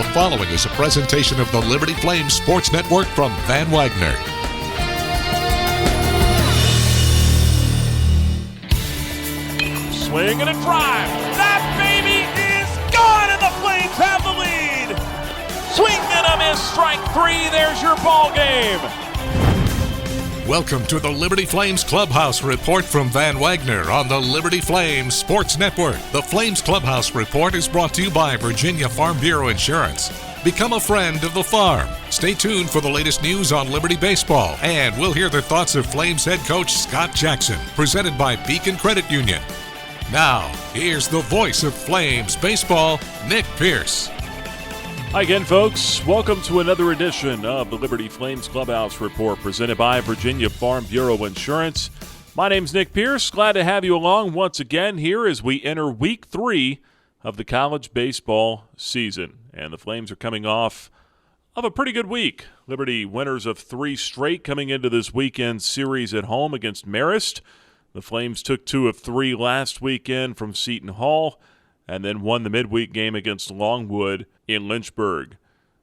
The following is a presentation of the Liberty Flames Sports Network from Van Wagner. Swing and a drive. That baby is gone, and the Flames have the lead. Swing and a miss, strike three. There's your ball game. Welcome to the Liberty Flames Clubhouse Report from Van Wagner on the Liberty Flames Sports Network. The Flames Clubhouse Report is brought to you by Virginia Farm Bureau Insurance. Become a friend of the farm. Stay tuned for the latest news on Liberty Baseball, and we'll hear the thoughts of Flames head coach Scott Jackson, presented by Beacon Credit Union. Now, here's the voice of Flames Baseball, Nick Pierce. Hi again, folks. Welcome to another edition of the Liberty Flames Clubhouse Report presented by Virginia Farm Bureau Insurance. My name's Nick Pierce. Glad to have you along once again here as we enter Week 3 of the college baseball season. And the Flames are coming off of a pretty good week. Liberty winners of 3 straight coming into this weekend series at home against Marist. The Flames took 2 of 3 last weekend from Seton Hall and then won the midweek game against Longwood in Lynchburg.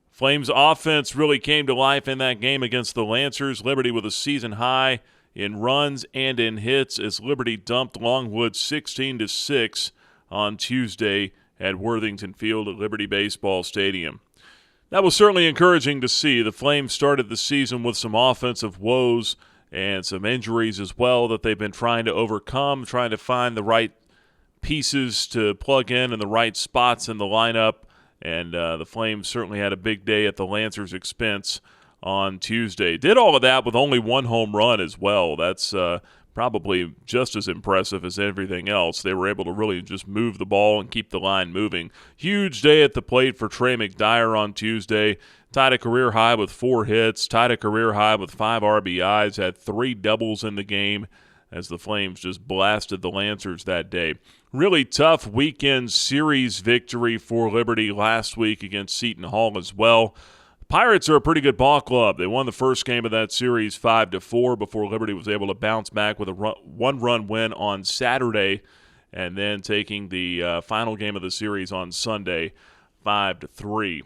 Flames offense really came to life in that game against the Lancers. Liberty with a season high in runs and in hits as Liberty dumped Longwood 16-6 on Tuesday at Worthington Field at Liberty Baseball Stadium. That was certainly encouraging to see. The Flames started the season with some offensive woes and some injuries as well that they've been trying to overcome, trying to find the right pieces to plug in the right spots in the lineup. And the Flames certainly had a big day at the Lancers' expense on Tuesday. Did all of that with only 1 home run as well. That's probably just as impressive as everything else. They were able to really just move the ball and keep the line moving. Huge day at the plate for Trey McDyre on Tuesday. Tied a career high with 4 hits, tied a career high with 5 RBIs, had 3 doubles in the game as the Flames just blasted the Lancers that day. Really tough weekend series victory for Liberty last week against Seton Hall as well. Pirates are a pretty good ball club. They won the first game of that series 5-4 before Liberty was able to bounce back with a 1-run win on Saturday and then taking the final game of the series on Sunday 5-3.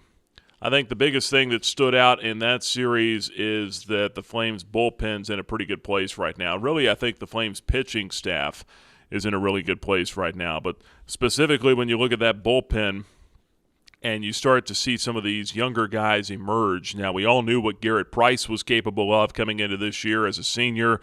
I think the biggest thing that stood out in that series is that the Flames bullpen's in a pretty good place right now. Really, I think the Flames pitching staff is in a really good place right now. But specifically when you look at that bullpen and you start to see some of these younger guys emerge. Now, we all knew what Garrett Price was capable of coming into this year as a senior.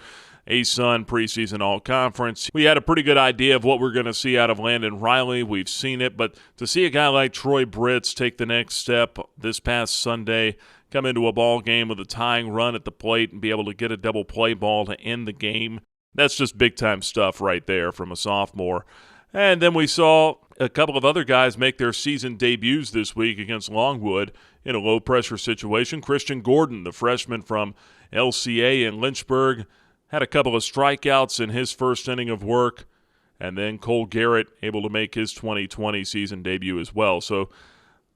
ASUN preseason all-conference. We had a pretty good idea of what we're going to see out of Landon Riley. We've seen it, but to see a guy like Troy Britz take the next step this past Sunday, come into a ball game with a tying run at the plate and be able to get a double play ball to end the game, that's just big-time stuff right there from a sophomore. And then we saw a couple of other guys make their season debuts this week against Longwood in a low-pressure situation. Christian Gordon, the freshman from LCA in Lynchburg, had a couple of strikeouts in his first inning of work, and then Cole Garrett able to make his 2020 season debut as well. So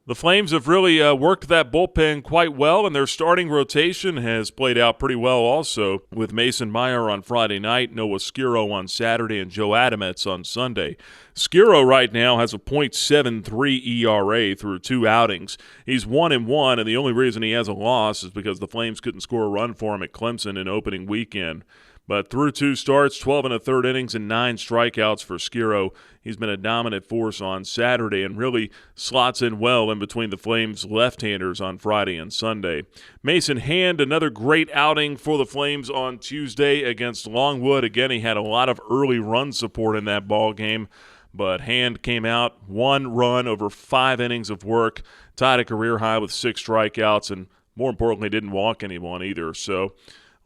the Flames have really worked that bullpen quite well, and their starting rotation has played out pretty well also, with Mason Meyer on Friday night, Noah Skiro on Saturday, and Joe Adamets on Sunday. Skiro right now has a .73 ERA through 2 outings. He's 1-1, and the only reason he has a loss is because the Flames couldn't score a run for him at Clemson in opening weekend. But through 2 starts, 12 1/3 innings, and 9 strikeouts for Skiro, he's been a dominant force on Saturday and really slots in well in between the Flames' left-handers on Friday and Sunday. Mason Hand, another great outing for the Flames on Tuesday against Longwood. Again, he had a lot of early run support in that ball game, but Hand came out 1 run over 5 innings of work, tied a career high with 6 strikeouts, and more importantly, didn't walk anyone either. So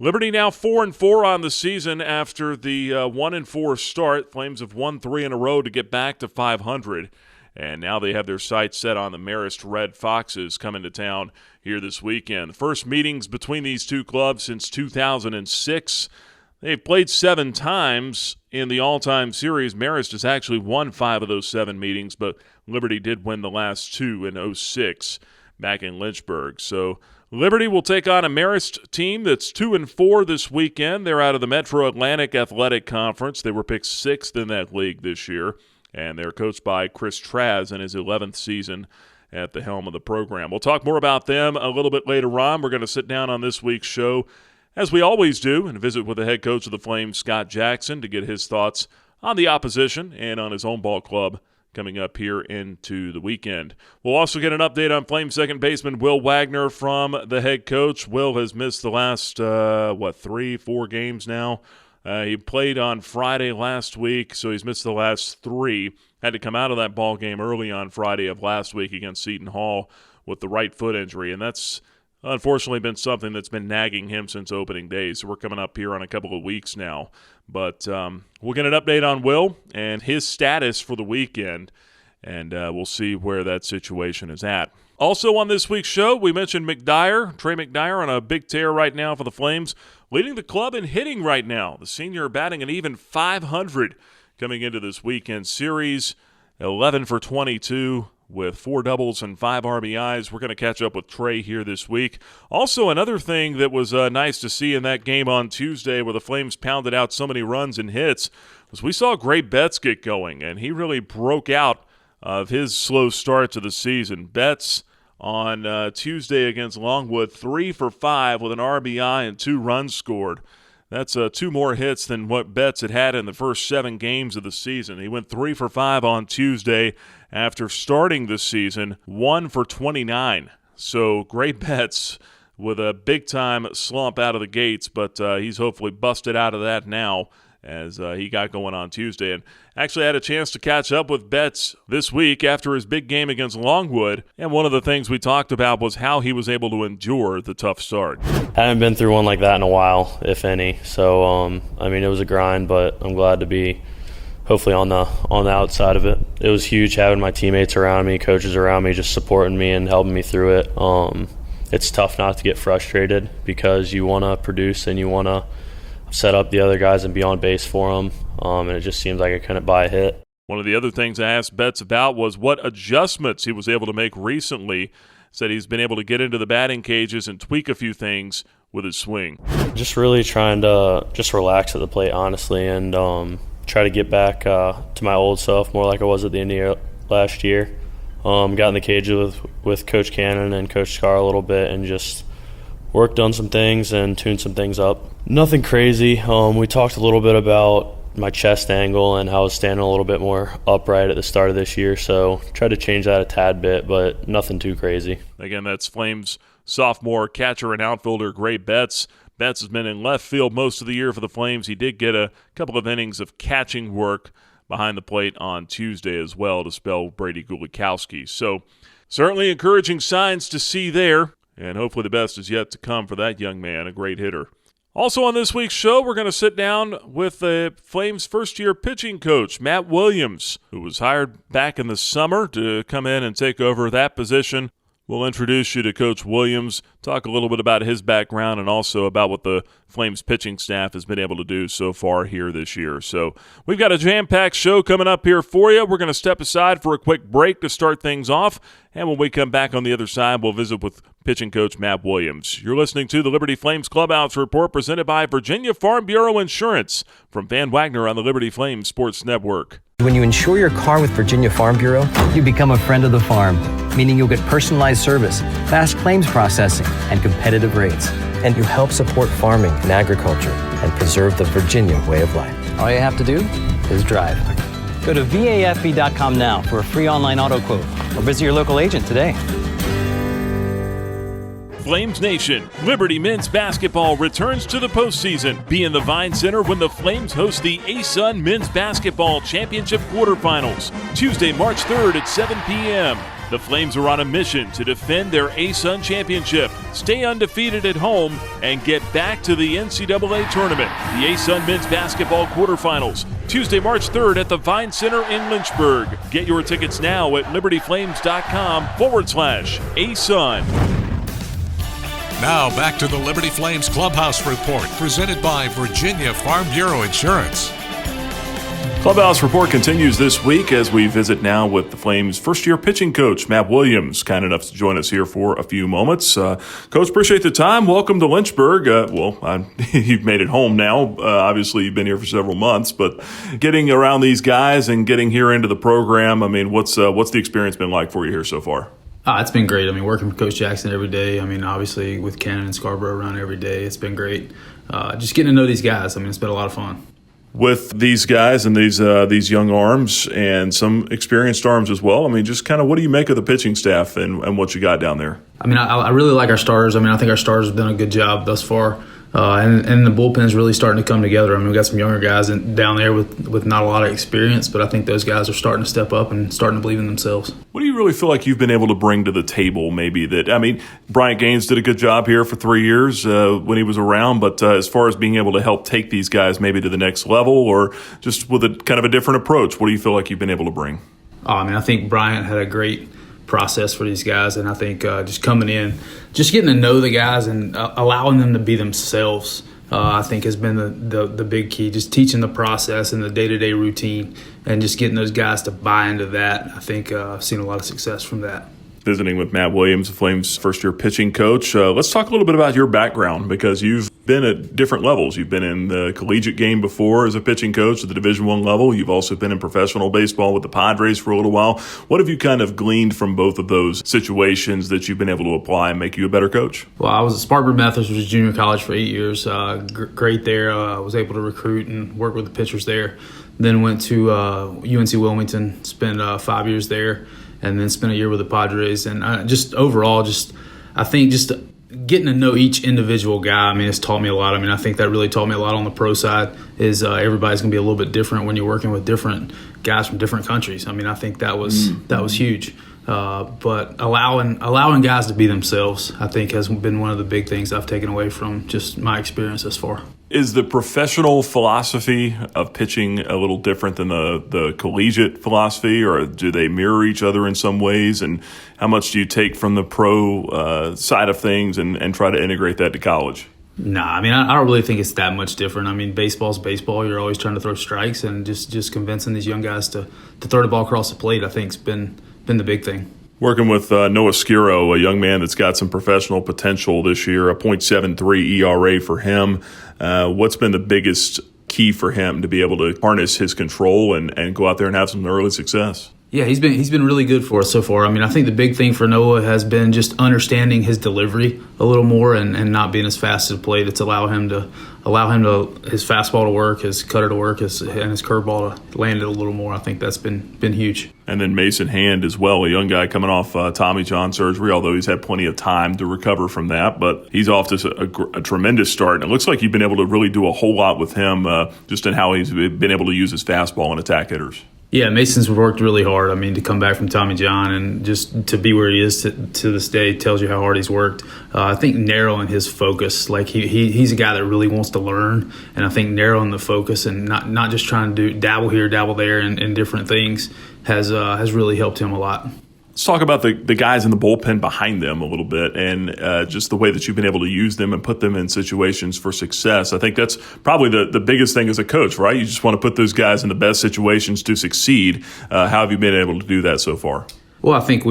Liberty now 4-4 on the season after the 1-4 start. Flames have won 3 in a row to get back to 500, and now they have their sights set on the Marist Red Foxes coming to town here this weekend. The first meetings between these two clubs since 2006. They've played 7 times in the all-time series. Marist has actually won 5 of those 7 meetings, but Liberty did win the last 2 in 2006 back in Lynchburg. So Liberty will take on a Marist team that's 2-4 this weekend. They're out of the Metro Atlantic Athletic Conference. They were picked 6th in that league this year, and they're coached by Chris Traz in his 11th season at the helm of the program. We'll talk more about them a little bit later on. We're going to sit down on this week's show, as we always do, and visit with the head coach of the Flames, Scott Jackson, to get his thoughts on the opposition and on his own ball club coming up here into the weekend. We'll also get an update on Flames second baseman Will Wagner from the head coach. Will has missed the last, 3-4 games now. He played on Friday last week, so he's missed the last 3. Had to come out of that ball game early on Friday of last week against Seton Hall with the right foot injury, and that's unfortunately been something that's been nagging him since opening day. So we're coming up here on a couple of weeks now. But we'll get an update on Will and his status for the weekend, and we'll see where that situation is at. Also on this week's show, we mentioned McDyre, Trey McDyre, on a big tear right now for the Flames, leading the club in hitting right now. The senior batting an even .500 coming into this weekend series, 11 for 22 with 4 doubles and 5 RBIs. We're going to catch up with Trey here this week. Also, another thing that was nice to see in that game on Tuesday where the Flames pounded out so many runs and hits was we saw Gray Betts get going, and he really broke out of his slow start to the season. Betts on Tuesday against Longwood, 3 for 5 with an RBI and 2 runs scored. That's 2 more hits than what Betts had in the first 7 games of the season. He went 3 for 5 on Tuesday after starting the season 1 for 29. So Gray Betts with a big-time slump out of the gates, but he's hopefully busted out of that now as he got going on Tuesday. And actually had a chance to catch up with Betts this week after his big game against Longwood. And one of the things we talked about was how he was able to endure the tough start. Haven't been through one like that in a while, if any. So, it was a grind, but I'm glad to be hopefully on the outside of it. It was huge having my teammates around me, coaches around me, just supporting me and helping me through it. It's tough not to get frustrated because you want to produce and you want to set up the other guys and be on base for them, and it just seems like I couldn't buy a hit. One of the other things I asked Betts about was what adjustments he was able to make recently. Said he's been able to get into the batting cages and tweak a few things with his swing. Just really trying to just relax at the plate, honestly, and try to get back to my old self more like I was at the end of last year. Got in the cage with Coach Cannon and Coach Scar a little bit and just worked on some things and tuned some things up. Nothing crazy. We talked a little bit about my chest angle and how I was standing a little bit more upright at the start of this year, so tried to change that a tad bit, but nothing too crazy. Again, that's Flames sophomore catcher and outfielder Gray Betts. Betts has been in left field most of the year for the Flames. He did get a couple of innings of catching work behind the plate on Tuesday as well to spell Brady Gulikowski. So certainly encouraging signs to see there. And hopefully the best is yet to come for that young man, a great hitter. Also on this week's show, we're going to sit down with the Flames first-year pitching coach, Matt Williams, who was hired back in the summer to come in and take over that position. We'll introduce you to Coach Williams, talk a little bit about his background, and also about what the Flames pitching staff has been able to do so far here this year. So we've got a jam-packed show coming up here for you. We're going to step aside for a quick break to start things off, and when we come back on the other side, we'll visit with pitching coach Matt Williams. You're listening to the Liberty Flames Clubhouse Report presented by Virginia Farm Bureau Insurance from Van Wagner on the Liberty Flames Sports Network. When you insure your car with Virginia Farm Bureau, you become a friend of the farm, meaning you'll get personalized service, fast claims processing, and competitive rates. And you help support farming and agriculture and preserve the Virginia way of life. All you have to do is drive. Go to VAFB.com now for a free online auto quote or visit your local agent today. Flames Nation, Liberty men's basketball returns to the postseason. Be in the Vine Center when the Flames host the ASUN Men's Basketball Championship quarterfinals, Tuesday, March 3rd at 7 p.m. The Flames are on a mission to defend their ASUN championship, stay undefeated at home, and get back to the NCAA tournament. The ASUN Men's Basketball quarterfinals, Tuesday, March 3rd at the Vine Center in Lynchburg. Get your tickets now at libertyflames.com/ASUN. Now back to the Liberty Flames Clubhouse Report, presented by Virginia Farm Bureau Insurance. Clubhouse Report continues this week as we visit now with the Flames' first-year pitching coach, Matt Williams, kind enough to join us here for a few moments. Coach, appreciate the time. Welcome to Lynchburg. You've made it home now. Obviously, you've been here for several months, but getting around these guys and getting here into the program, I mean, what's the experience been like for you here so far? It's been great. I mean, working with Coach Jackson every day. I mean, obviously with Cannon and Scarborough around every day, it's been great. Just getting to know these guys. I mean, it's been a lot of fun. With these guys and these young arms and some experienced arms as well, I mean, just kind of what do you make of the pitching staff and what you got down there? I mean, I really like our starters. I mean, I think our starters have done a good job thus far. And the bullpen is really starting to come together. I mean, we got some younger guys down there with not a lot of experience, but I think those guys are starting to step up and starting to believe in themselves. What do you really feel like you've been able to bring to the table maybe that, I mean, Bryant Gaines did a good job here for 3 years when he was around, but as far as being able to help take these guys maybe to the next level or just with a kind of a different approach, what do you feel like you've been able to bring? I mean, I think Bryant had a great process for these guys, and I think just coming in, just getting to know the guys and allowing them to be themselves, I think has been the big key. Just teaching the process and the day-to-day routine and just getting those guys to buy into that. I think I've seen a lot of success from that. Visiting with Matt Williams, the Flames' first-year pitching coach. Let's talk a little bit about your background because you've been at different levels. You've been in the collegiate game before as a pitching coach at the Division I level. You've also been in professional baseball with the Padres for a little while. What have you kind of gleaned from both of those situations that you've been able to apply and make you a better coach? Well, I was at Spartanburg Methodist, which was junior college for 8 years. Great there. I was able to recruit and work with the pitchers there. Then went to UNC Wilmington, spent 5 years there, and then spent a year with the Padres. And just overall, I think getting to know each individual guy, I mean, it's taught me a lot. I mean, I think that really taught me a lot on the pro side is everybody's going to be a little bit different when you're working with different guys from different countries. I mean, I think that was huge. But allowing guys to be themselves, I think, has been one of the big things I've taken away from just my experience thus far. Is the professional philosophy of pitching a little different than the collegiate philosophy, or do they mirror each other in some ways? And how much do you take from the pro side of things and try to integrate that to college? Nah, I mean, I don't really think it's that much different. I mean, baseball's baseball. You're always trying to throw strikes, and just convincing these young guys to throw the ball across the plate, I think, has been the big thing. Working with Noah Skiro, a young man that's got some professional potential this year, a .73 ERA for him. What's been the biggest key for him to be able to harness his control and go out there and have some early success? Yeah, he's been really good for us so far. I mean, I think the big thing for Noah has been just understanding his delivery a little more and not being as fast as the plate. It's allow him to his fastball to work, his cutter to work, and his curveball to land it a little more. I think that's been huge. And then Mason Hand as well, a young guy coming off Tommy John surgery, although he's had plenty of time to recover from that. But he's off to a tremendous start. And it looks like you've been able to really do a whole lot with him just in how he's been able to use his fastball and attack hitters. Yeah, Mason's worked really hard. I mean, to come back from Tommy John and just to be where he is to this day tells you how hard he's worked. I think narrowing his focus, like he's a guy that really wants to learn, and I think narrowing the focus and not just trying to dabble here, dabble there, and different things has really helped him a lot. Let's talk about the guys in the bullpen behind them a little bit and just the way that you've been able to use them and put them in situations for success. I think that's probably the biggest thing as a coach, right? You just want to put those guys in the best situations to succeed. How have you been able to do that so far? Well, I think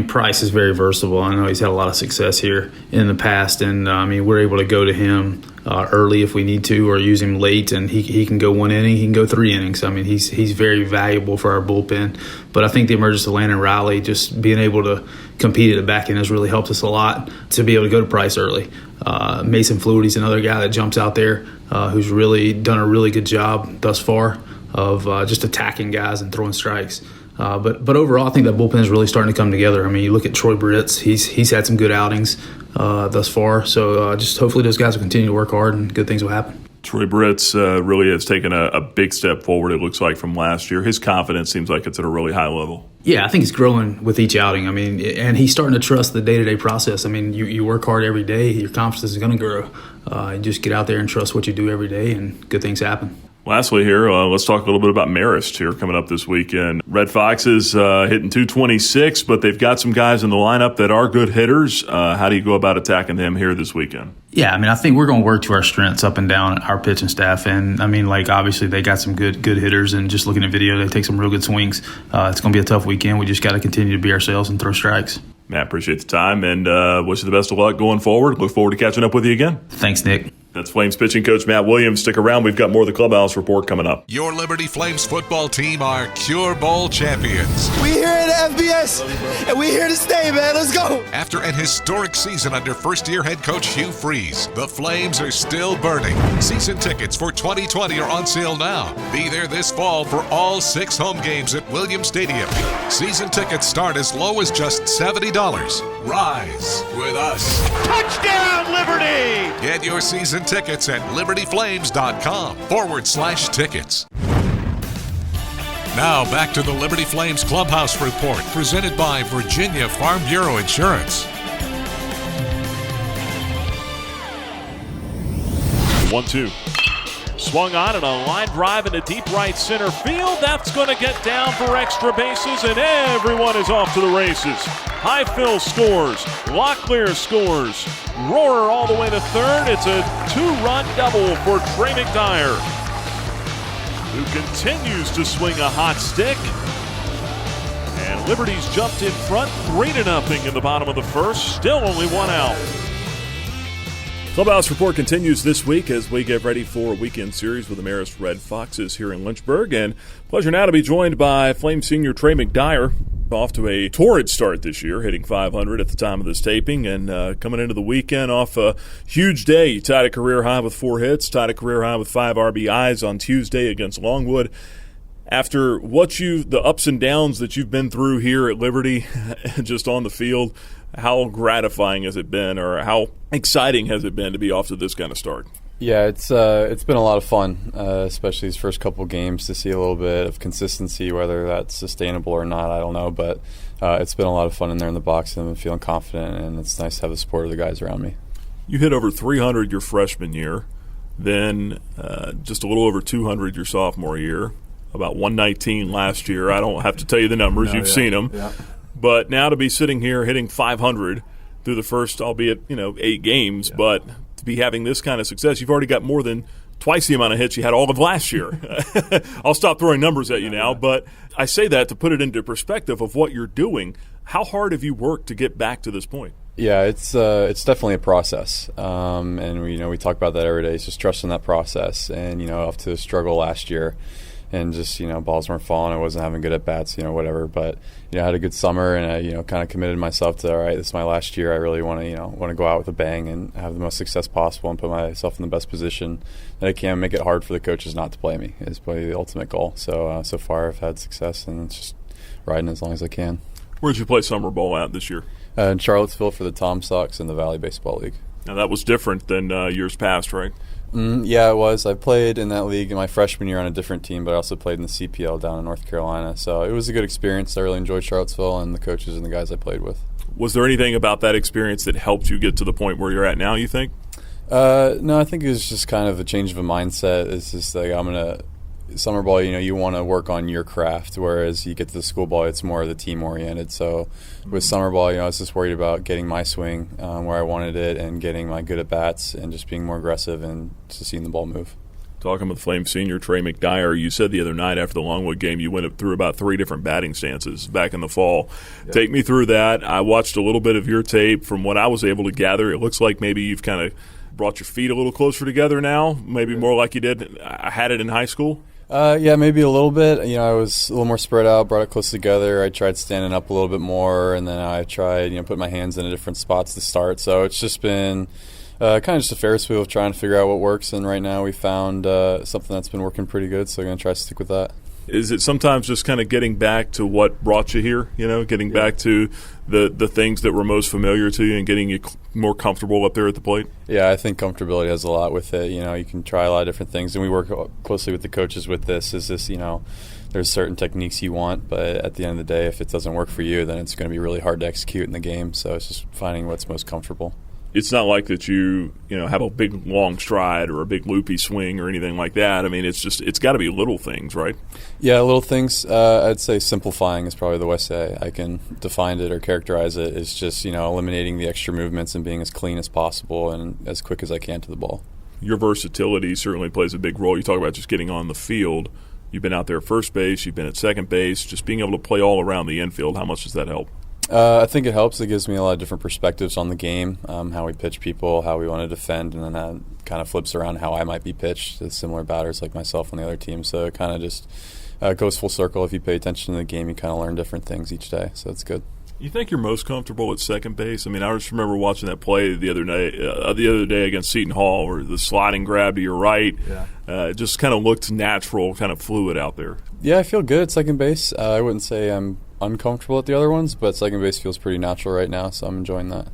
Price is very versatile. I know he's had a lot of success here in the past, and we're able to go to him early if we need to, or use him late, and he can go 1 inning, he can go 3 innings. I mean, he's very valuable for our bullpen. But I think the emergence of Landon Riley, just being able to compete at the back end, has really helped us a lot to be able to go to Price early. Mason Fluidy's another guy that jumps out there who's really done a really good job thus far of just attacking guys and throwing strikes. But overall, I think that bullpen is really starting to come together. I mean, you look at Troy Britz; he's had some good outings thus far. So just hopefully those guys will continue to work hard and good things will happen. Troy Britz really has taken a big step forward, it looks like, from last year. His confidence seems like it's at a really high level. Yeah, I think he's growing with each outing. I mean, and he's starting to trust the day-to-day process. I mean, you work hard every day, your confidence is going to grow. You just get out there and trust what you do every day, and good things happen. Lastly here, let's talk a little bit about Marist here coming up this weekend. Red Foxes hitting .226, but they've got some guys in the lineup that are good hitters. How do you go about attacking them here this weekend? Yeah, I mean, I think we're going to work to our strengths up and down our pitching staff. And, I mean, obviously they got some good hitters, and just looking at video, they take some real good swings. It's going to be a tough weekend. We just got to continue to be ourselves and throw strikes. Matt, appreciate the time, and wish you the best of luck going forward. Look forward to catching up with you again. Thanks, Nick. That's Flames pitching coach Matt Williams. Stick around. We've got more of the Clubhouse Report coming up. Your Liberty Flames football team are Cure Bowl champions. We here at FBS, and we here to stay, man. Let's go. After an historic season under first-year head coach Hugh Freeze, the Flames are still burning. Season tickets for 2020 are on sale now. Be there this fall for all 6 home games at Williams Stadium. Season tickets start as low as just $70. Rise with us. Touchdown, Liberty! Get your season tickets at libertyflames.com/tickets. Now back to the Liberty Flames Clubhouse Report, presented by Virginia Farm Bureau Insurance. 1-2. Swung on and a line drive into deep right center field. That's going to get down for extra bases, and everyone is off to the races. Highfill scores. Locklear scores. Rohrer all the way to third. It's a 2-run double for Trey McDyre, who continues to swing a hot stick. And Liberty's jumped in front 3-0 in the bottom of the first. Still only 1 out. Clubhouse Report continues this week as we get ready for a weekend series with the Marist Red Foxes here in Lynchburg. And pleasure now to be joined by Flames senior Trey McDyre, off to a torrid start this year, hitting .500 at the time of this taping, and coming into the weekend off a huge day. He tied a career high with 4 hits, tied a career high with 5 RBIs on Tuesday against Longwood. After the ups and downs that you've been through here at Liberty, just on the field, how gratifying has it been, or how exciting has it been to be off to this kind of start? Yeah, it's been a lot of fun, especially these first couple games, to see a little bit of consistency. Whether that's sustainable or not, I don't know, but it's been a lot of fun in there in the box, and I'm feeling confident, and it's nice to have the support of the guys around me. You hit over 300 your freshman year, then just a little over 200 your sophomore year, about 119 last year. I don't have to tell you the numbers. You've seen them. Yeah. But now to be sitting here hitting 500 through the first, albeit 8 games, but to be having this kind of success, you've already got more than twice the amount of hits you had all of last year. I'll stop throwing numbers at you now, but I say that to put it into perspective of what you're doing. How hard have you worked to get back to this point? Yeah, it's definitely a process, and we talk about that every day. It's just trusting that process, and off to a struggle last year. And just, balls weren't falling. I wasn't having good at bats, whatever. But, I had a good summer, and I, kind of committed myself to, all right, this is my last year. I really want to go out with a bang and have the most success possible and put myself in the best position that I can. Make it hard for the coaches not to play me is probably the ultimate goal. So, so far I've had success, and it's just riding as long as I can. Where did you play summer ball at this year? In Charlottesville for the Tom Sox in the Valley Baseball League. Now, that was different than years past, right? Yeah, it was. I played in that league in my freshman year on a different team, but I also played in the CPL down in North Carolina. So it was a good experience. I really enjoyed Charlottesville and the coaches and the guys I played with. Was there anything about that experience that helped you get to the point where you're at now, you think? No, I think it was just kind of a change of a mindset. It's just like summer ball, you want to work on your craft, whereas you get to the school ball, it's more of the team oriented. So with summer ball, I was just worried about getting my swing where I wanted it and getting my good at bats and just being more aggressive and just seeing the ball move. Talking with Flames senior Trey McDyre, you said the other night after the Longwood game you went through about 3 different batting stances back in the fall. Yep. Take me through that. I watched a little bit of your tape. From what I was able to gather, it looks like maybe you've kind of brought your feet a little closer together now, maybe more like you had it in high school. Yeah, maybe a little bit. I was a little more spread out, brought it close together. I tried standing up a little bit more, and then I tried, putting my hands in different spots to start. So it's just been kind of just a Ferris wheel of trying to figure out what works. And right now we found something that's been working pretty good, so I'm going to try to stick with that. Is it sometimes just kind of getting back to what brought you here, getting back to the things that were most familiar to you and getting you more comfortable up there at the plate? Yeah, I think comfortability has a lot with it. You can try a lot of different things, and we work closely with the coaches with this. There's certain techniques you want, but at the end of the day, if it doesn't work for you, then it's going to be really hard to execute in the game. So it's just finding what's most comfortable. It's not like that you have a big long stride or a big loopy swing or anything like that. I mean, it's got to be little things, right? Yeah, little things. I'd say simplifying is probably the best way I can define it or characterize it. Is just eliminating the extra movements and being as clean as possible and as quick as I can to the ball. Your versatility certainly plays a big role. You talk about just getting on the field. You've been out there at first base. You've been at second base. Just being able to play all around the infield. How much does that help? I think it helps. It gives me a lot of different perspectives on the game, how we pitch people, how we want to defend, and then that kind of flips around how I might be pitched to similar batters like myself on the other team. So it kind of just goes full circle. If you pay attention to the game, you kind of learn different things each day, so it's good. You think you're most comfortable at second base? I mean, I just remember watching that play the other day against Seton Hall, where the sliding grab to your right, it just kind of looked natural, kind of fluid out there. Yeah, I feel good at second base. I wouldn't say I'm uncomfortable at the other ones, but second base feels pretty natural right now, so I'm enjoying that.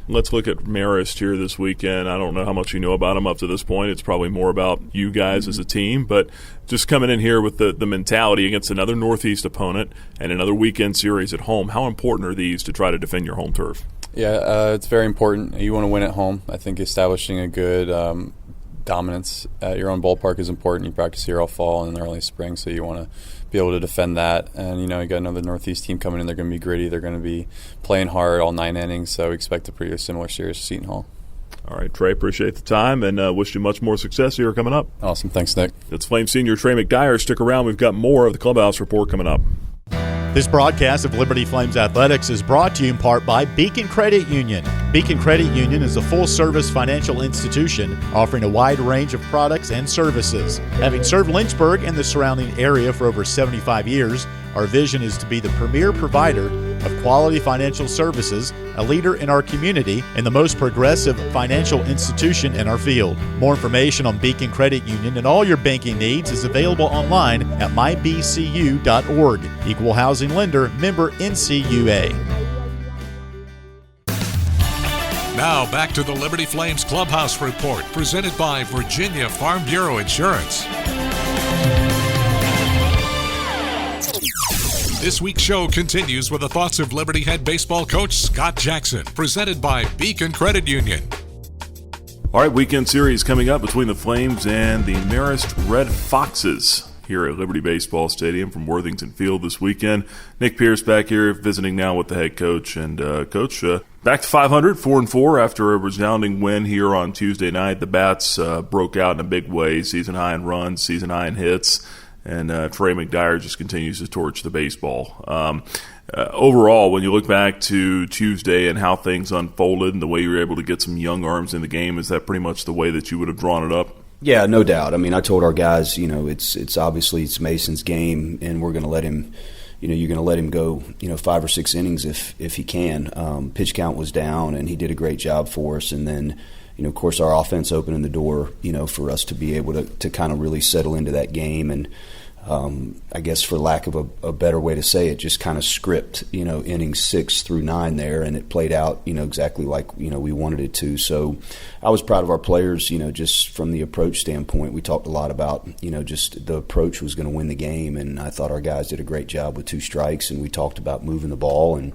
Let's look at Marist here this weekend. I don't know how much you know about him up to this point. It's probably more about you guys as a team, but just coming in here with the mentality against another Northeast opponent and another weekend series at home, how important are these to try to defend your home turf? Yeah, it's very important. You want to win at home. I think establishing a good dominance at your own ballpark is important. You practice here all fall and early spring, so you want to be able to defend that. And, you got another Northeast team coming in. They're going to be gritty. They're going to be playing hard all 9 innings, so we expect a pretty similar series to Seton Hall. All right, Trey, appreciate the time and wish you much more success here coming up. Awesome. Thanks, Nick. That's Flames senior Trey McDyre. Stick around. We've got more of the Clubhouse Report coming up. This broadcast of Liberty Flames Athletics is brought to you in part by Beacon Credit Union. Beacon Credit Union is a full-service financial institution offering a wide range of products and services. Having served Lynchburg and the surrounding area for over 75 years, our vision is to be the premier provider of quality financial services, a leader in our community, and the most progressive financial institution in our field. More information on Beacon Credit Union and all your banking needs is available online at mybcu.org. Equal housing lender, member NCUA. Now back to the Liberty Flames Clubhouse Report, presented by Virginia Farm Bureau Insurance. This week's show continues with the thoughts of Liberty head baseball coach Scott Jackson, presented by Beacon Credit Union. All right, weekend series coming up between the Flames and the Marist Red Foxes here at Liberty Baseball Stadium from Worthington Field this weekend. Nick Pierce back here visiting now with the head coach. And, Coach, back to 500, 4-4 after a resounding win here on Tuesday night. The Bats broke out in a big way, season high in runs, season high in hits. And Trey McDyre just continues to torch the baseball. Overall, when you look back to Tuesday and how things unfolded and the way you were able to get some young arms in the game, is that pretty much the way that you would have drawn it up? Yeah, no doubt. I mean, I told our guys, it's obviously it's Mason's game, and we're going to let him. You're going to let him go, 5 or 6 innings if he can. Pitch count was down, and he did a great job for us. And then, of course, our offense opening the door, for us to be able to kind of really settle into that game. And I guess for lack of a better way to say it, just kind of script, innings 6 through 9 there, and it played out, exactly like, we wanted it to. So I was proud of our players, just from the approach standpoint. We talked a lot about, just the approach was going to win the game, and I thought our guys did a great job with 2 strikes, and we talked about moving the ball, and,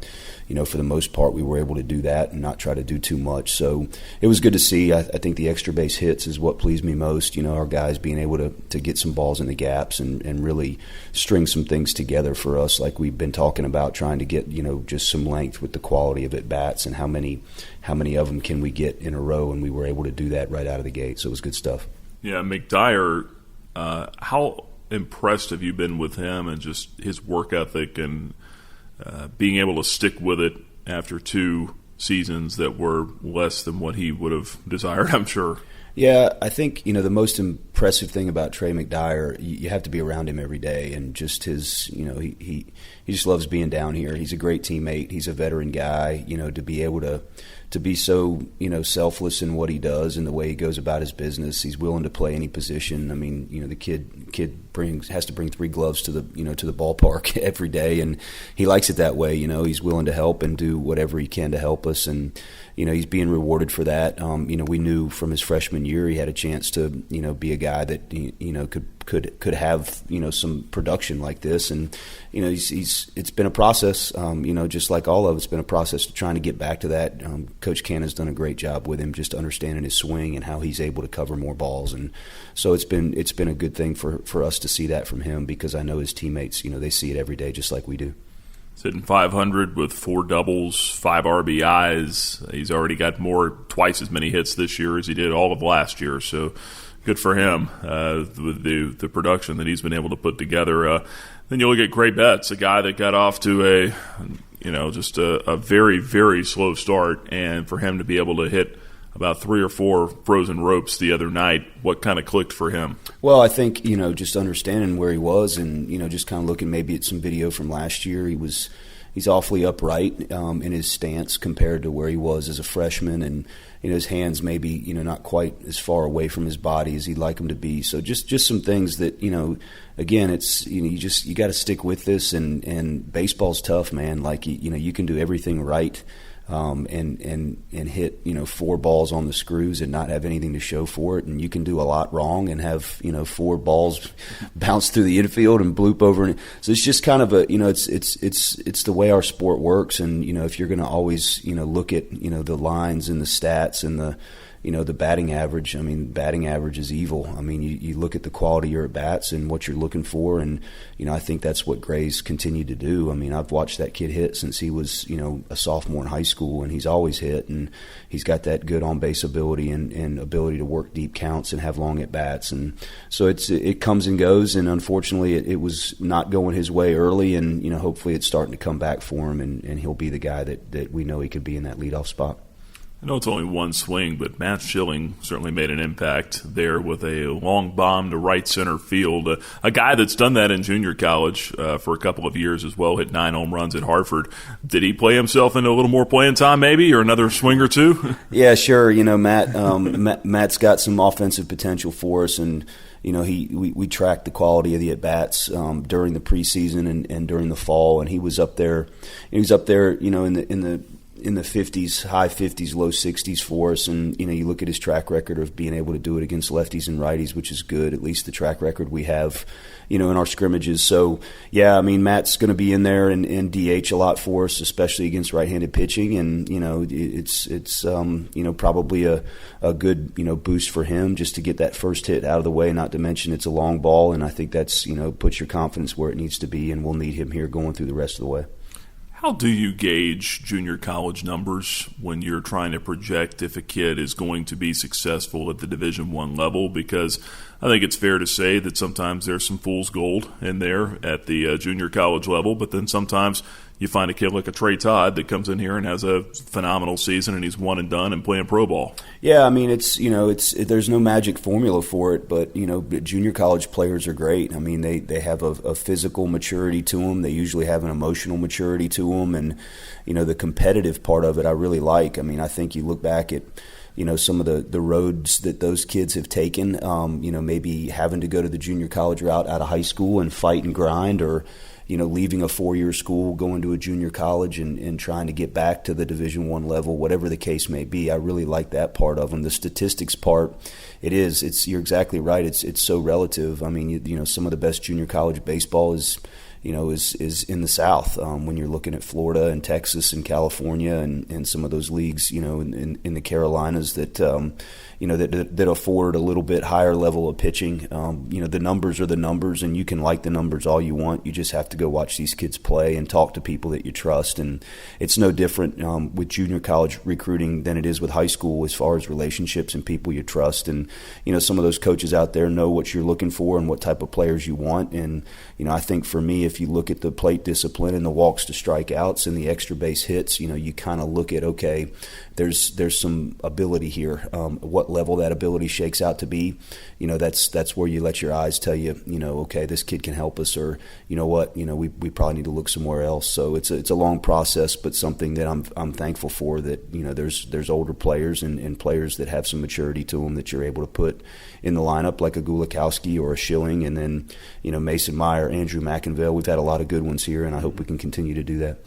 for the most part, we were able to do that and not try to do too much. So it was good to see. I think the extra base hits is what pleased me most, our guys being able to get some balls in the gaps and really string some things together for us, like we've been talking about, trying to get, just some length with the quality of at-bats and how many of them can we get in a row, and we were able to do that right out of the gate. So it was good stuff. Yeah, McDyre, how impressed have you been with him and just his work ethic and being able to stick with it after 2 seasons that were less than what he would have desired, I'm sure? Yeah, I think, the most impressive thing about Trey McDyre, you have to be around him every day, and just his, he just loves being down here. He's a great teammate. He's a veteran guy, to be able to be so, selfless in what he does and the way he goes about his business. He's willing to play any position. I mean, the kid has to bring 3 gloves to the, to the ballpark every day, and he likes it that way. He's willing to help and do whatever he can to help us, and he's being rewarded for that. We knew from his freshman year he had a chance to, be a guy that could have some production like this, and it's been a process. Just like all of it's been a process to trying to get back to that. Coach Canna's done a great job with him, just understanding his swing and how he's able to cover more balls, and so it's been a good thing for us to see that from him, because I know his teammates, they see it every day just like we do. Hitting 500 with 4 doubles, 5 RBIs. He's already got twice as many hits this year as he did all of last year. So good for him with the production that he's been able to put together. Then you look at Gray Betts, a guy that got off to just a very, very slow start. And for him to be able to hit about 3 or 4 frozen ropes the other night, what kind of clicked for him? Well, I think, just understanding where he was and, just kind of looking maybe at some video from last year, he's awfully upright in his stance compared to where he was as a freshman, and his hands maybe not quite as far away from his body as he'd like them to be. So just some things that again, it's you got to stick with this, and baseball's tough, man. Like you can do everything right. And hit 4 balls on the screws and not have anything to show for it, and you can do a lot wrong and have 4 balls bounce through the infield and bloop over. And so it's just kind of a it's the way our sport works, and if you're going to always look at the lines and the stats and the the batting average. I mean, batting average is evil. I mean, you look at the quality of your at-bats and what you're looking for, and, I think that's what Gray's continued to do. I mean, I've watched that kid hit since he was, a sophomore in high school, and he's always hit, and he's got that good on-base ability and ability to work deep counts and have long at-bats. And so it comes and goes, and unfortunately it was not going his way early, and, hopefully it's starting to come back for him, and he'll be the guy that we know he could be in that leadoff spot. I know it's only one swing, but Matt Schilling certainly made an impact there with a long bomb to right center field. A guy that's done that in junior college for a couple of years as well, hit 9 home runs at Hartford. Did he play himself into a little more playing time maybe, or another swing or two? Yeah, sure. Matt's got some offensive potential for us, and we tracked the quality of the at-bats during the preseason and during the fall, and he was up there. He was up there, in the 50s, high 50s, low 60s for us, and you look at his track record of being able to do it against lefties and righties, which is good, at least the track record we have in our scrimmages. So yeah, I mean, Matt's going to be in there and DH a lot for us, especially against right-handed pitching, and it's probably a good boost for him just to get that first hit out of the way, not to mention it's a long ball, and I think that's puts your confidence where it needs to be, and we'll need him here going through the rest of the way. How do you gauge junior college numbers when you're trying to project if a kid is going to be successful at the Division I level? Because I think it's fair to say that sometimes there's some fool's gold in there at the junior college level, but then sometimes you find a kid like a Trey Todd that comes in here and has a phenomenal season, and he's one and done and playing pro ball. Yeah, I mean, there's no magic formula for it, but junior college players are great. I mean, they have a physical maturity to them. They usually have an emotional maturity to them, and the competitive part of it I really like. I mean, I think you look back at some of the roads that those kids have taken. Maybe having to go to the junior college route out of high school and fight and grind, or leaving a 4-year school, going to a junior college and trying to get back to the Division I level, whatever the case may be. I really like that part of them. The statistics part, you're exactly right. It's so relative. I mean, some of the best junior college baseball is in the South. When you're looking at Florida and Texas and California and some of those leagues, in the Carolinas that afford a little bit higher level of pitching. The numbers are the numbers, and you can like the numbers all you want. You just have to go watch these kids play and talk to people that you trust. And it's no different with junior college recruiting than it is with high school as far as relationships and people you trust. And, some of those coaches out there know what you're looking for and what type of players you want. And, I think for me, if you look at the plate discipline and the walks to strikeouts and the extra base hits, you kind of look at, okay, there's some ability here. What level that ability shakes out to be, that's where you let your eyes tell you, okay, this kid can help us, or we probably need to look somewhere else. So it's a long process, but something that I'm thankful for, that there's older players and players that have some maturity to them that you're able to put in the lineup, like a Gulikowski or a Schilling, and then Mason Meyer, Andrew McInville. We've had a lot of good ones here, and I hope we can continue to do that.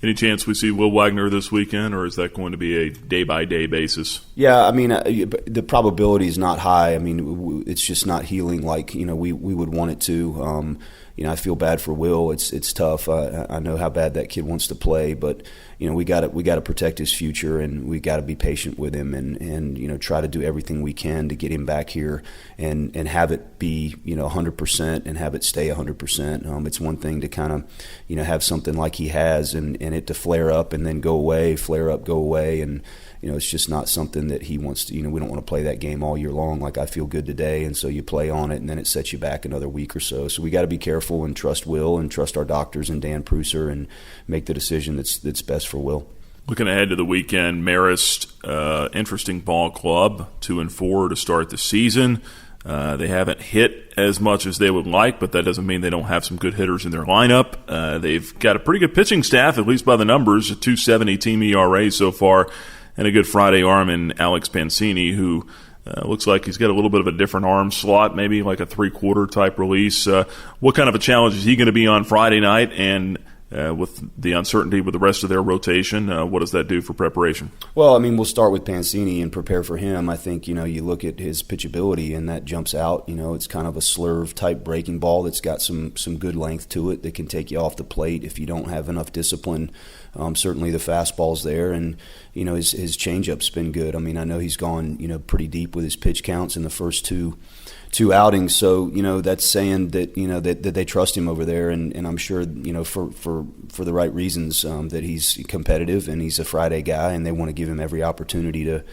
Any chance we see Will Wagner this weekend, or is that going to be a day-by-day basis? Yeah, I mean, the probability is not high. I mean, it's just not healing like we would want it to. I feel bad for Will. It's tough. I know how bad that kid wants to play, but we got to protect his future, and we got to be patient with him, and try to do everything we can to get him back here and have it be 100% and have it stay 100%. It's one thing to kind of have something like he has and it to flare up and then go away, flare up, go away, and it's just not something that he wants to. We don't want to play that game all year long. Like, I feel good today, and so you play on it, and then it sets you back another week or so. So we got to be careful careful and trust Will and trust our doctors and Dan Pruser and make the decision that's best for Will. Looking ahead to the weekend, Marist, interesting ball club, 2-4 to start the season. They haven't hit as much as they would like, but that doesn't mean they don't have some good hitters in their lineup. They've got a pretty good pitching staff, at least by the numbers, a 2.70 team ERA so far, and a good Friday arm in Alex Pancini, who looks like he's got a little bit of a different arm slot, maybe like a three-quarter type release. What kind of a challenge is he going to be on Friday night? And with the uncertainty with the rest of their rotation, what does that do for preparation? Well, I mean, we'll start with Pancini and prepare for him. I think, you look at his pitchability and that jumps out. It's kind of a slurve-type breaking ball that's got some good length to it that can take you off the plate if you don't have enough discipline. Certainly the fastball's there, and, his changeup's been good. I mean, I know he's gone, pretty deep with his pitch counts in the first two outings, so that's saying that that they trust him over there, and I'm sure for the right reasons, that he's competitive and he's a Friday guy, and they want to give him every opportunity to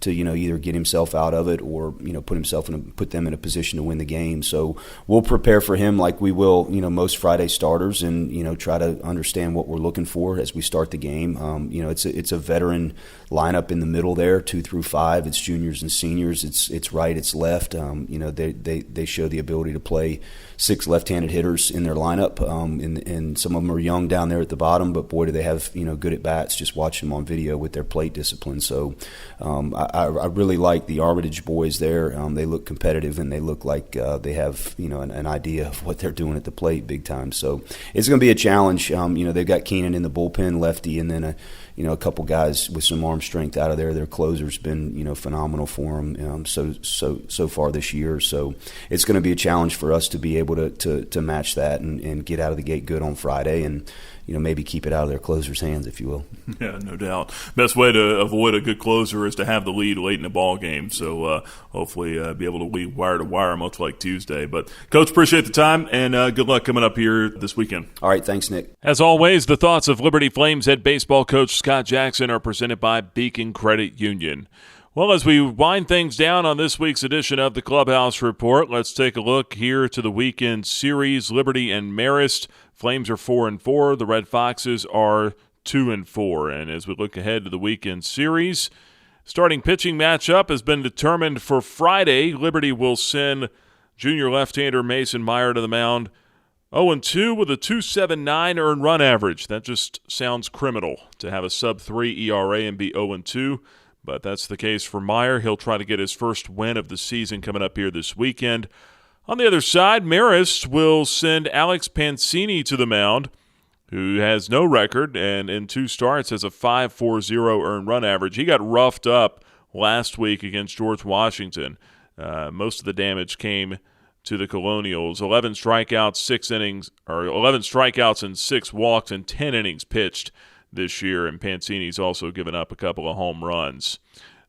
either get himself out of it or put them in a position to win the game. So we'll prepare for him like we will most Friday starters, and try to understand what we're looking for as we start the game. It's a veteran lineup in the middle there, 2 through 5. It's juniors and seniors. It's right, it's left. They show the ability to play 6 left-handed hitters in their lineup, and some of them are young down there at the bottom, but boy, do they have good at bats just watching them on video with their plate discipline. So I really like the Armitage boys there. They look competitive, and they look like they have an idea of what they're doing at the plate big time. So it's going to be a challenge. They've got Keenan in the bullpen, lefty, and then a couple guys with some arm strength out of there. Their closer's been phenomenal for them so far this year. So it's going to be a challenge for us to be able to match that and get out of the gate good on Friday, and maybe keep it out of their closers' hands, if you will. Yeah, no doubt. Best way to avoid a good closer is to have the lead late in the ball game. So hopefully be able to lead wire to wire, much like Tuesday. But Coach, appreciate the time, and good luck coming up here this weekend. All right, thanks, Nick. As always, the thoughts of Liberty Flames head baseball coach Scott Jackson are presented by Beacon Credit Union. Well, as we wind things down on this week's edition of the Clubhouse Report, let's take a look here to the weekend series. Liberty and Marist. Flames are 4-4. The Red Foxes are 2-4. And as we look ahead to the weekend series, starting pitching matchup has been determined for Friday. Liberty will send junior left-hander Mason Meyer to the mound. 0-2 with a 2.79 earned run average. That just sounds criminal to have a sub-3 ERA and be 0-2. But that's the case for Meyer. He'll try to get his first win of the season coming up here this weekend. On the other side, Marist will send Alex Pancini to the mound, who has no record and in 2 starts has a 5.40 earned run average. He got roughed up last week against George Washington. Most of the damage came to the Colonials. 11 strikeouts and 6 walks and 10 innings pitched this year, and Pancini's also given up a couple of home runs.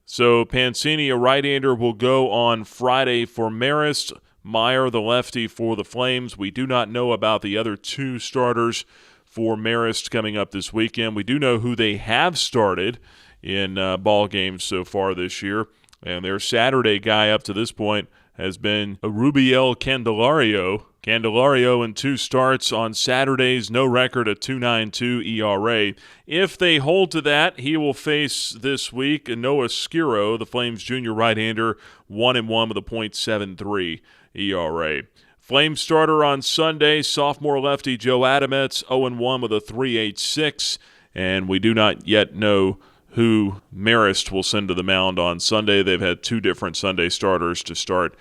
So Pancini, a right-hander, will go on Friday for Marist. Meyer, the lefty, for the Flames. We do not know about the other 2 starters for Marist coming up this weekend. We do know who they have started in ball games so far this year, and their Saturday guy up to this point has been Rubiel Candelario. Candelario in 2 starts on Saturdays, no record, a 2.92 ERA. If they hold to that, he will face this week Noah Skiro, the Flames junior right-hander, 1-1 with a .73 ERA. Flames starter on Sunday, sophomore lefty Joe Adametz, 0-1 with a 3.86, and we do not yet know who Marist will send to the mound on Sunday. They've had 2 different Sunday starters to start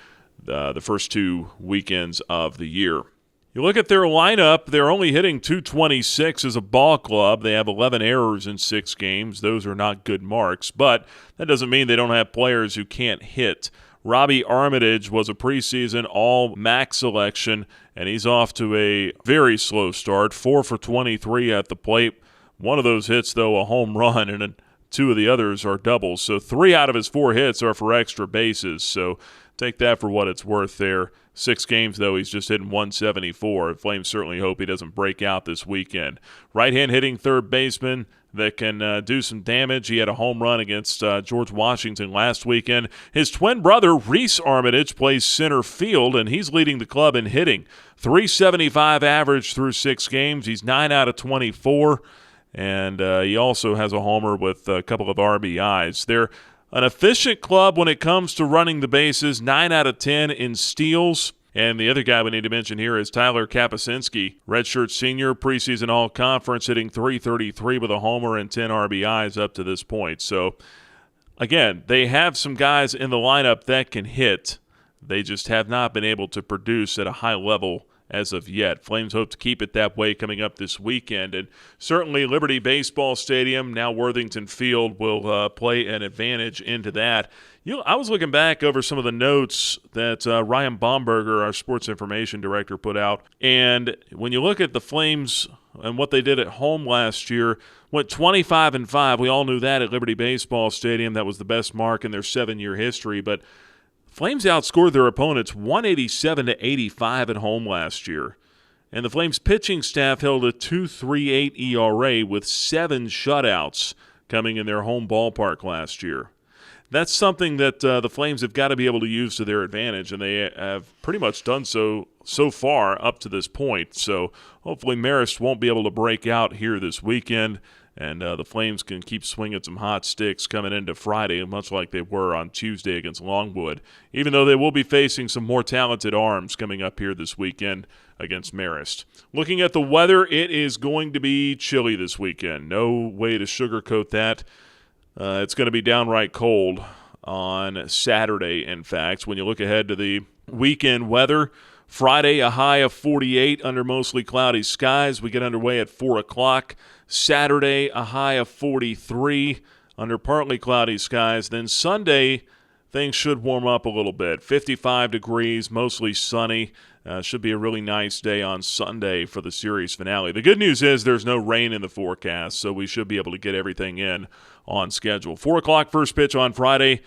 the first 2 weekends of the year. You look at their lineup, they're only hitting .226 as a ball club. They have 11 errors in 6 games. Those are not good marks, but that doesn't mean they don't have players who can't hit. Robbie Armitage was a preseason all-MAC selection, and he's off to a very slow start, 4 for 23 at the plate. One of those hits, though, a home run, and 2 of the others are doubles. So 3 out of his 4 hits are for extra bases, so take that for what it's worth there. 6 games, though, he's just hitting .174. Flames certainly hope he doesn't break out this weekend. Right-hand hitting third baseman that can do some damage. He had a home run against George Washington last weekend. His twin brother, Reese Armitage, plays center field, and he's leading the club in hitting. .375 average through 6 games. He's 9 out of 24, and he also has a homer with a couple of RBIs. They're an efficient club when it comes to running the bases, 9 out of 10 in steals. And the other guy we need to mention here is Tyler Kapusinski, redshirt senior, preseason all-conference, hitting .333 with a homer and 10 RBIs up to this point. So, again, they have some guys in the lineup that can hit. They just have not been able to produce at a high level as of yet. Flames hope to keep it that way coming up this weekend. And certainly Liberty Baseball Stadium, now Worthington Field, will play an advantage into that. I was looking back over some of the notes that Ryan Baumberger, our sports information director, put out. And when you look at the Flames and what they did at home last year, went 25-5. We all knew that at Liberty Baseball Stadium. That was the best mark in their 7-year history. But Flames outscored their opponents 187-85 at home last year. And the Flames pitching staff held a 2.38 ERA with 7 shutouts coming in their home ballpark last year. That's something that the Flames have got to be able to use to their advantage, and they have pretty much done so far up to this point. So hopefully Marist won't be able to break out here this weekend, and the Flames can keep swinging some hot sticks coming into Friday, much like they were on Tuesday against Longwood, even though they will be facing some more talented arms coming up here this weekend against Marist. Looking at the weather, it is going to be chilly this weekend. No way to sugarcoat that. It's going to be downright cold on Saturday, in fact. When you look ahead to the weekend weather, Friday, a high of 48 under mostly cloudy skies. We get underway at 4 o'clock. Saturday, a high of 43 under partly cloudy skies. Then Sunday, things should warm up a little bit. 55 degrees, mostly sunny. Should be a really nice day on Sunday for the series finale. The good news is there's no rain in the forecast, so we should be able to get everything in on schedule. 4 o'clock first pitch on Friday,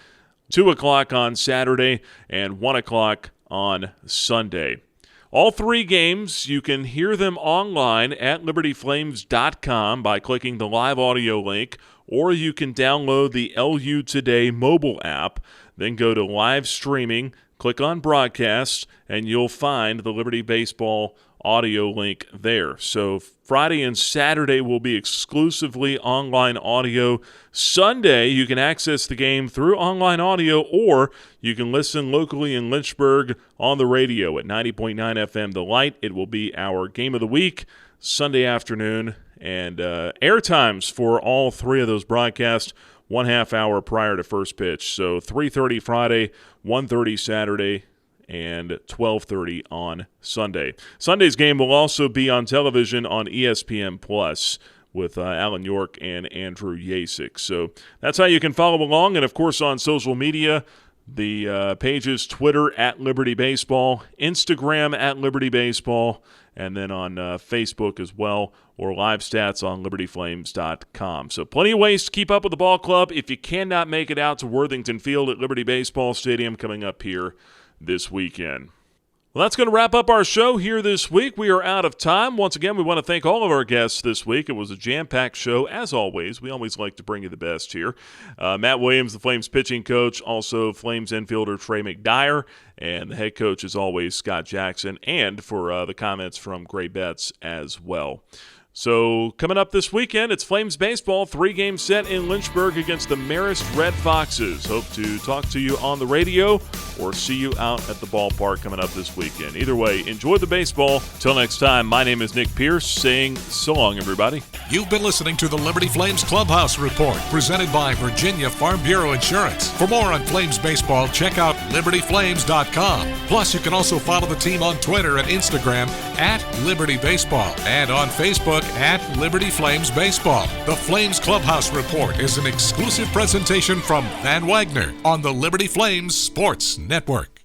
2 o'clock on Saturday, and 1 o'clock on Sunday. All 3 games, you can hear them online at libertyflames.com by clicking the live audio link, or you can download the LU Today mobile app, then go to live streaming, click on broadcast, and you'll find the Liberty Baseball audio link there. So Friday and Saturday will be exclusively online audio. Sunday, you can access the game through online audio, or you can listen locally in Lynchburg on the radio at 90.9 FM The Light. It will be our game of the week, Sunday afternoon, and air times for all 3 of those broadcasts, 1/2 hour prior to first pitch. So 3:30 Friday, 1:30 Saturday, and 12:30 on Sunday. Sunday's game will also be on television on ESPN Plus with Alan York and Andrew Yasik. So that's how you can follow along. And, of course, on social media, the pages, Twitter at Liberty Baseball, Instagram at Liberty Baseball, and then on Facebook as well, or live stats on libertyflames.com. So plenty of ways to keep up with the ball club if you cannot make it out to Worthington Field at Liberty Baseball Stadium coming up here this weekend. Well, that's going to wrap up our show here this week. We are out of time. Once again, we want to thank all of our guests this week. It was a jam-packed show, as always. We always like to bring you the best here. Matt Williams, the Flames pitching coach, also Flames infielder Trey McDyre, and the head coach, as always, Scott Jackson, and for the comments from Gray Betts as well. So coming up this weekend, it's Flames baseball, 3-game set in Lynchburg against the Marist Red Foxes. Hope to talk to you on the radio or see you out at the ballpark coming up this weekend. Either way, enjoy the baseball. Till next time, my name is Nick Pierce saying so long, everybody. You've been listening to the Liberty Flames Clubhouse Report, presented by Virginia Farm Bureau Insurance. For more on Flames baseball, check out libertyflames.com. Plus, you can also follow the team on Twitter and Instagram at Liberty Baseball and on Facebook at Liberty Flames Baseball. The Flames Clubhouse Report is an exclusive presentation from Van Wagner on the Liberty Flames Sports Network.